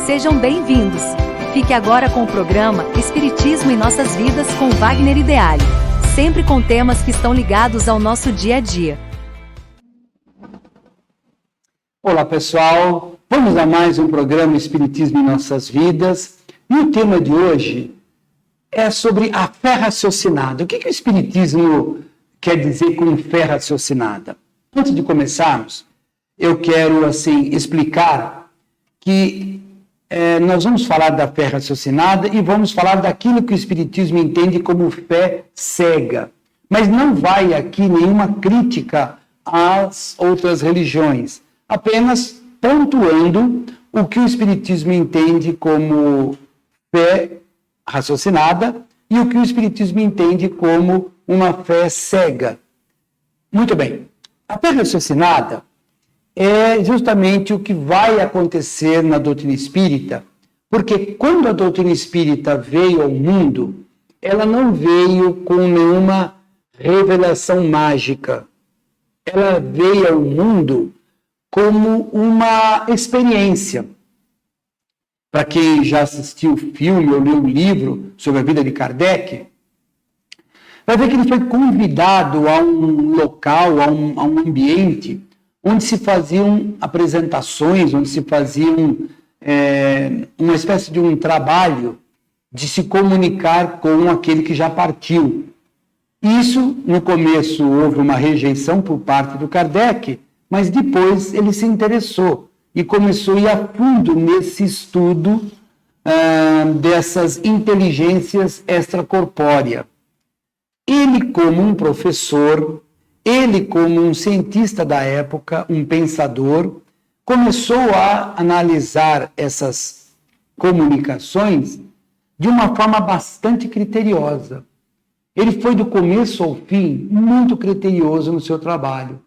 Sejam bem-vindos. Fique agora com o programa Espiritismo em Nossas Vidas com Wagner Ideale, sempre com temas que estão ligados ao nosso dia a dia. Olá pessoal, vamos a mais um programa Espiritismo em Nossas Vidas e o tema de hoje é sobre a fé raciocinada. O que o Espiritismo quer dizer com fé raciocinada? Antes de começarmos, eu quero explicar que nós vamos falar da fé raciocinada e vamos falar daquilo que o Espiritismo entende como fé cega. Mas não vai aqui nenhuma crítica às outras religiões, apenas pontuando o que o Espiritismo entende como fé raciocinada e o que o Espiritismo entende como uma fé cega. Muito bem. A fé raciocinada é justamente o que vai acontecer na doutrina espírita, porque quando a doutrina espírita veio ao mundo, ela não veio com nenhuma revelação mágica. Ela veio ao mundo como uma experiência. Para quem já assistiu o filme ou leu o livro sobre a vida de Kardec, vai ver que ele foi convidado a um local, a um ambiente onde se faziam apresentações, onde se faziam uma espécie de um trabalho de se comunicar com aquele que já partiu. Isso, no começo, houve uma rejeição por parte do Kardec, mas depois ele se interessou e começou a ir a fundo nesse estudo dessas inteligências extracorpóreas. Ele, como um professor, ele, como um cientista da época, um pensador, começou a analisar essas comunicações de uma forma bastante criteriosa. Ele foi do começo ao fim muito criterioso no seu trabalho.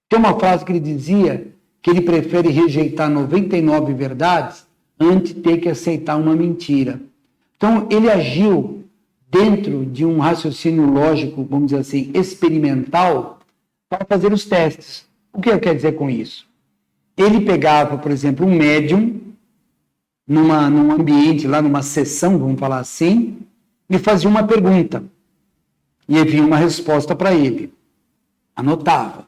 Tem uma frase que ele dizia que ele prefere rejeitar 99 verdades antes de ter que aceitar uma mentira. Então, ele agiu dentro de um raciocínio lógico, vamos dizer assim, experimental, para fazer os testes. O que eu quero dizer com isso? Ele pegava, por exemplo, um médium, num ambiente, lá numa sessão, vamos falar assim, e fazia uma pergunta. E havia uma resposta para ele. Anotava.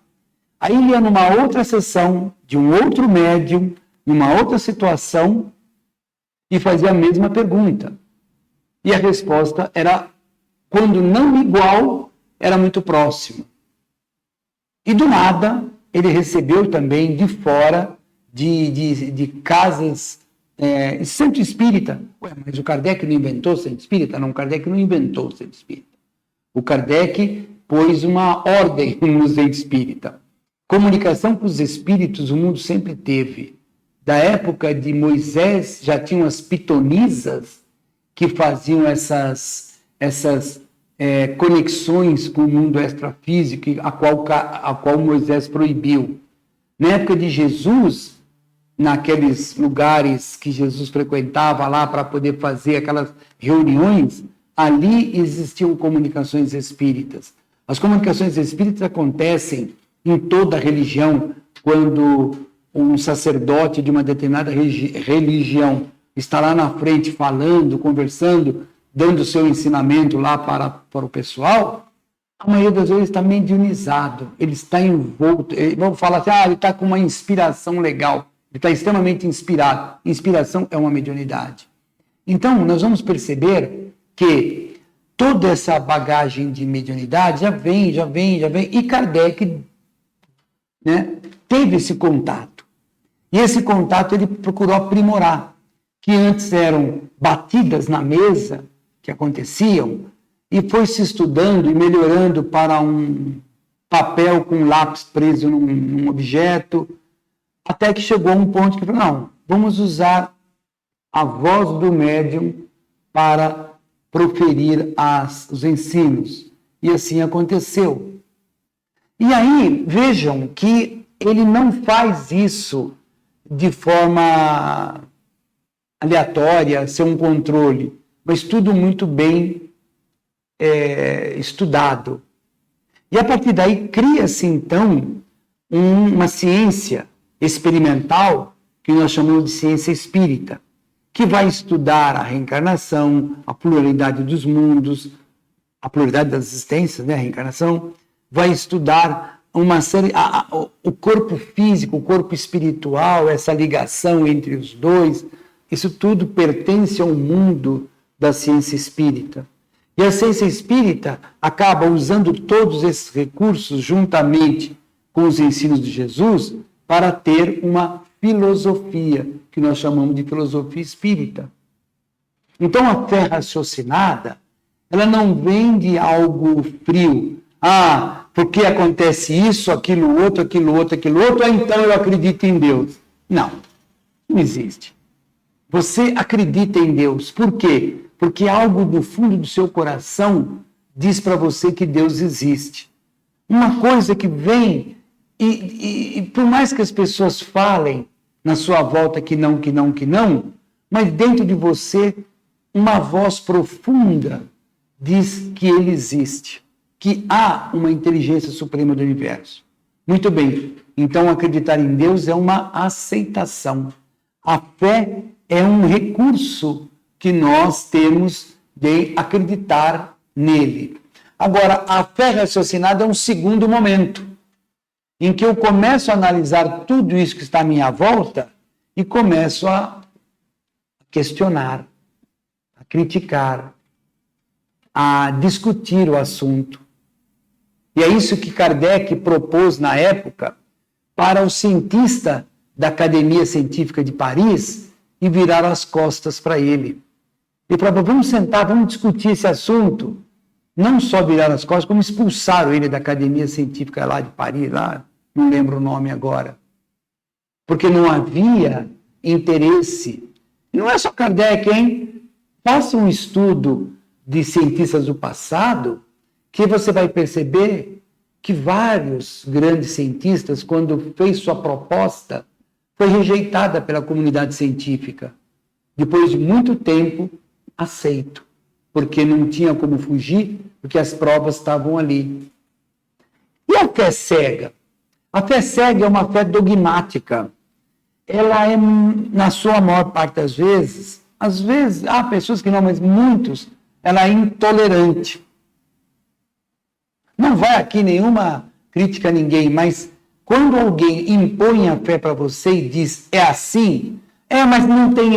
Aí ele ia numa outra sessão, de um outro médium, numa outra situação, e fazia a mesma pergunta. E a resposta era, quando não igual, era muito próximo. E do nada, ele recebeu também de fora, de casas, centro espírita. Ué, mas o Kardec não inventou centro espírita? Não, o Kardec não inventou centro espírita. O Kardec pôs uma ordem no centro espírita. Comunicação com os espíritos o mundo sempre teve. Da época de Moisés, já tinham as pitonisas que faziam essas conexões com o mundo extrafísico, a qual Moisés proibiu. Na época de Jesus, naqueles lugares que Jesus frequentava lá para poder fazer aquelas reuniões, ali existiam comunicações espíritas. As comunicações espíritas acontecem em toda religião, quando um sacerdote de uma determinada religião está lá na frente falando, conversando, dando o seu ensinamento lá para o pessoal, a maioria das vezes está mediunizado, ele está envolto, vamos falar assim, ele está com uma inspiração legal, ele está extremamente inspirado. Inspiração é uma mediunidade. Então, nós vamos perceber que toda essa bagagem de mediunidade já vem, e Kardec, teve esse contato. E esse contato ele procurou aprimorar, que antes eram batidas na mesa, que aconteciam, e foi se estudando e melhorando para um papel com lápis preso num objeto, até que chegou a um ponto que falou, não, vamos usar a voz do médium para proferir os ensinos. E assim aconteceu. E aí, vejam que ele não faz isso de forma aleatória, sem um controle, mas tudo muito bem estudado. E a partir daí cria-se, então, uma ciência experimental que nós chamamos de ciência espírita. que vai estudar a reencarnação, a pluralidade dos mundos, a pluralidade das existências, né? A reencarnação, vai estudar uma série, o corpo físico, o corpo espiritual, essa ligação entre os dois, isso tudo pertence ao mundo da ciência espírita. E a ciência espírita acaba usando todos esses recursos juntamente com os ensinos de Jesus para ter uma filosofia, que nós chamamos de filosofia espírita. Então, a fé raciocinada, ela não vem de algo frio. Ah, porque acontece isso, aquilo outro, então eu acredito em Deus. Não, não existe. Você acredita em Deus. Por quê? Porque algo do fundo do seu coração diz para você que Deus existe. Uma coisa que vem, e por mais que as pessoas falem na sua volta que não, mas dentro de você, uma voz profunda diz que Ele existe, que há uma inteligência suprema do universo. Muito bem, então acreditar em Deus é uma aceitação. A fé é um recurso que nós temos de acreditar nele. Agora, a fé raciocinada é um segundo momento, em que eu começo a analisar tudo isso que está à minha volta e começo a questionar, a criticar, a discutir o assunto. E é isso que Kardec propôs na época para o cientista da Academia Científica de Paris e virar as costas para ele. E falou, vamos sentar, vamos discutir esse assunto. Não só virar as costas, como expulsaram ele da Academia Científica lá de Paris, lá, não lembro o nome agora. Porque não havia interesse. Não é só Kardec, hein? Faça um estudo de cientistas do passado, que você vai perceber que vários grandes cientistas, quando fez sua proposta, foi rejeitada pela comunidade científica. Depois de muito tempo, aceito, porque não tinha como fugir, porque as provas estavam ali. E a fé cega? A fé cega é uma fé dogmática. Ela é, na sua maior parte das vezes, às vezes, há pessoas que não, mas muitos, ela é intolerante. Não vai aqui nenhuma crítica a ninguém, mas quando alguém impõe a fé para você e diz, é assim, mas não tem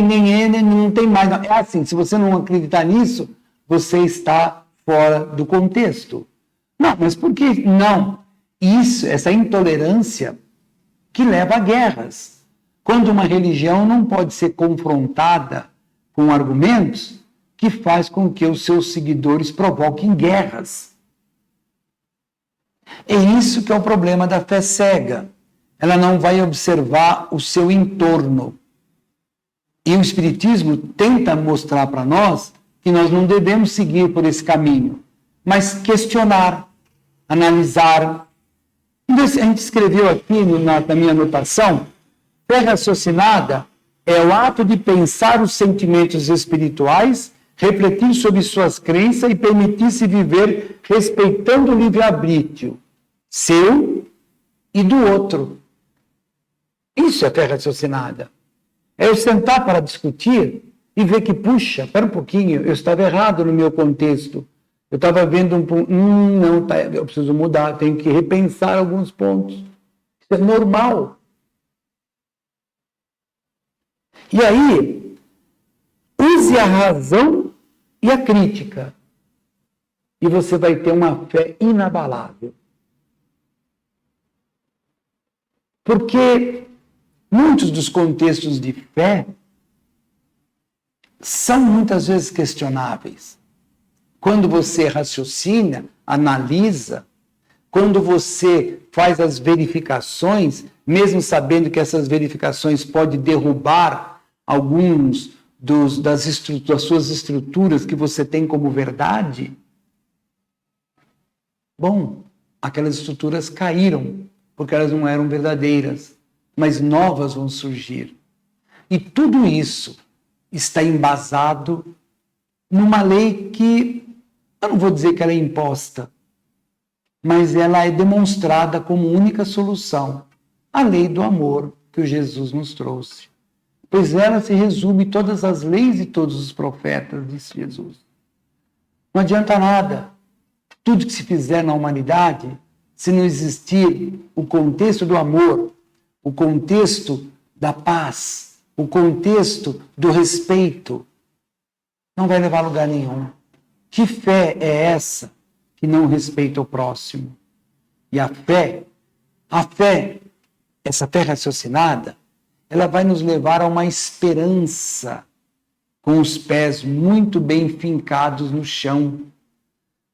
não tem mais, não. É assim, se você não acreditar nisso, você está fora do contexto. Não, mas por que não? Isso, essa intolerância que leva a guerras. Quando uma religião não pode ser confrontada com argumentos que faz com que os seus seguidores provoquem guerras. É isso que é o problema da fé cega. Ela não vai observar o seu entorno. E o Espiritismo tenta mostrar para nós que nós não devemos seguir por esse caminho, mas questionar, analisar. A gente escreveu aqui na minha anotação, fé raciocinada é o ato de pensar os sentimentos espirituais, refletir sobre suas crenças e permitir-se viver respeitando o livre-arbítrio seu e do outro. Isso é fé raciocinada. É eu sentar para discutir e ver que, puxa, espera um pouquinho, eu estava errado no meu contexto. Eu estava vendo não, tá, eu preciso mudar, tenho que repensar alguns pontos. Isso é normal. E aí, use a razão e a crítica. E você vai ter uma fé inabalável. Porque muitos dos contextos de fé são muitas vezes questionáveis. Quando você raciocina, analisa, quando você faz as verificações, mesmo sabendo que essas verificações podem derrubar alguns das suas estruturas que você tem como verdade, bom, aquelas estruturas caíram, porque elas não eram verdadeiras, mas novas vão surgir. E tudo isso está embasado numa lei que, eu não vou dizer que ela é imposta, mas ela é demonstrada como única solução, a lei do amor que o Jesus nos trouxe. pois ela se resume todas as leis e todos os profetas, disse Jesus. Não adianta nada. Tudo que se fizer na humanidade, se não existir o contexto do amor, o contexto da paz, o contexto do respeito, não vai levar a lugar nenhum. Que fé é essa que não respeita o próximo? E a fé, essa fé raciocinada, ela vai nos levar a uma esperança com os pés muito bem fincados no chão.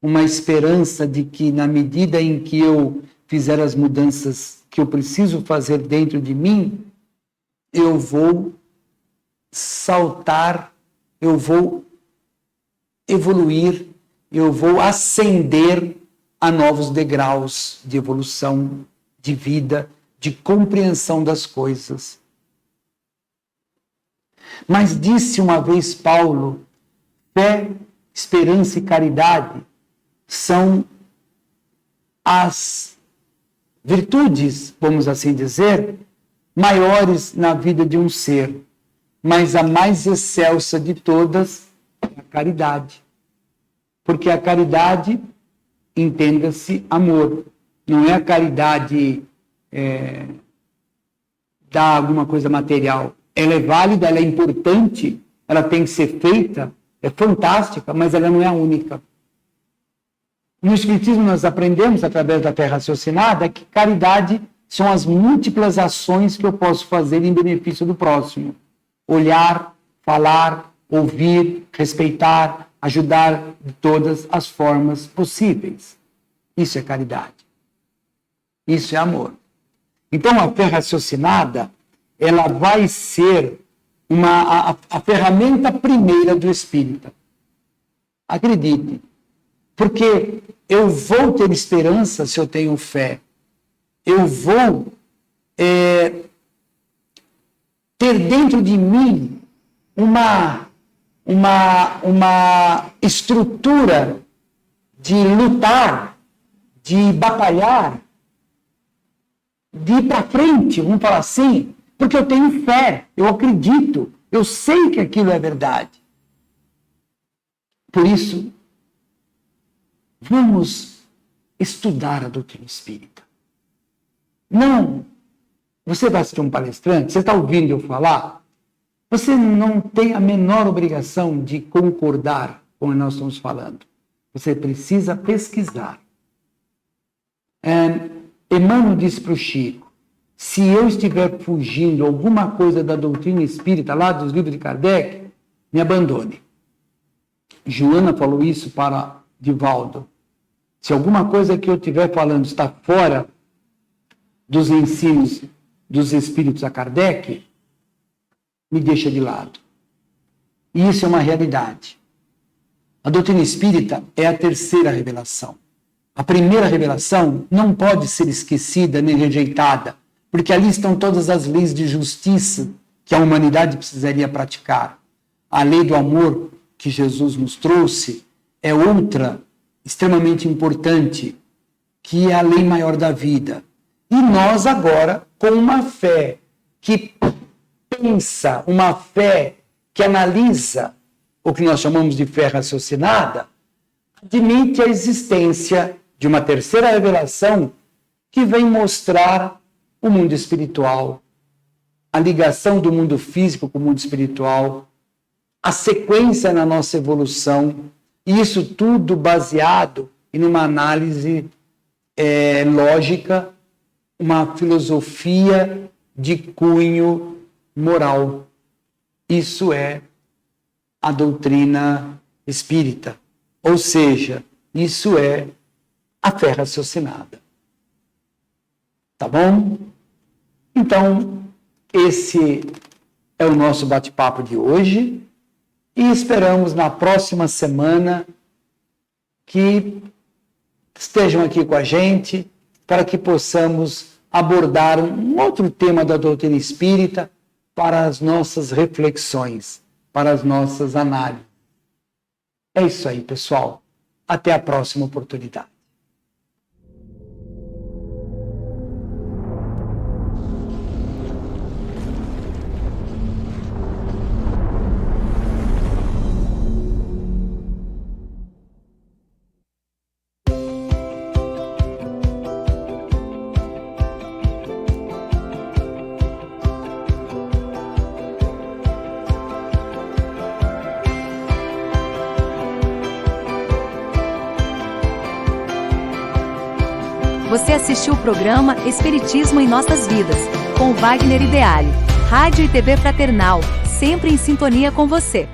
Uma esperança de que, na medida em que eu fizer as mudanças que eu preciso fazer dentro de mim, eu vou saltar, eu vou evoluir, eu vou ascender a novos degraus de evolução, de vida, de compreensão das coisas. Mas disse uma vez Paulo, fé, esperança e caridade são as virtudes, vamos assim dizer, maiores na vida de um ser, mas a mais excelsa de todas é a caridade. Porque a caridade, entenda-se, amor. Não é a caridade dar alguma coisa material. Ela é válida, ela é importante, ela tem que ser feita, é fantástica, mas ela não é a única. No Espiritismo nós aprendemos, através da fé raciocinada, que caridade são as múltiplas ações que eu posso fazer em benefício do próximo. Olhar, falar, ouvir, respeitar, ajudar de todas as formas possíveis. Isso é caridade. Isso é amor. Então a fé raciocinada, ela vai ser a ferramenta primeira do espírita. Acredite. Porque eu vou ter esperança se eu tenho fé. Eu vou ter dentro de mim uma estrutura de lutar, de batalhar, de ir para frente, vamos falar assim, porque eu tenho fé, eu acredito, eu sei que aquilo é verdade. Por isso, vamos estudar a doutrina espírita. Não, você vai assistir um palestrante, você está ouvindo eu falar, você não tem a menor obrigação de concordar com o que nós estamos falando. Você precisa pesquisar. Emmanuel disse para o Chico, se eu estiver fugindo alguma coisa da doutrina espírita, lá dos livros de Kardec, me abandone. Joana falou isso para Divaldo. Se alguma coisa que eu estiver falando está fora dos ensinos dos espíritos a Kardec, me deixa de lado. E isso é uma realidade. A doutrina espírita é a terceira revelação. A primeira revelação não pode ser esquecida nem rejeitada, porque ali estão todas as leis de justiça que a humanidade precisaria praticar. A lei do amor que Jesus nos trouxe é outra extremamente importante, que é a lei maior da vida. E nós agora, com uma fé que pensa, uma fé que analisa o que nós chamamos de fé raciocinada, admite a existência de uma terceira revelação que vem mostrar o mundo espiritual, a ligação do mundo físico com o mundo espiritual, a sequência na nossa evolução, e isso tudo baseado em uma análise lógica, uma filosofia de cunho moral. Isso é a doutrina espírita. Ou seja, isso é a fé raciocinada. Tá bom? Então, esse é o nosso bate-papo de hoje e esperamos na próxima semana que estejam aqui com a gente para que possamos abordar um outro tema da doutrina espírita para as nossas reflexões, para as nossas análises. É isso aí, pessoal. Até a próxima oportunidade. Você assistiu o programa Espiritismo em Nossas Vidas, com Wagner Ideale. Rádio e TV Fraternal, sempre em sintonia com você.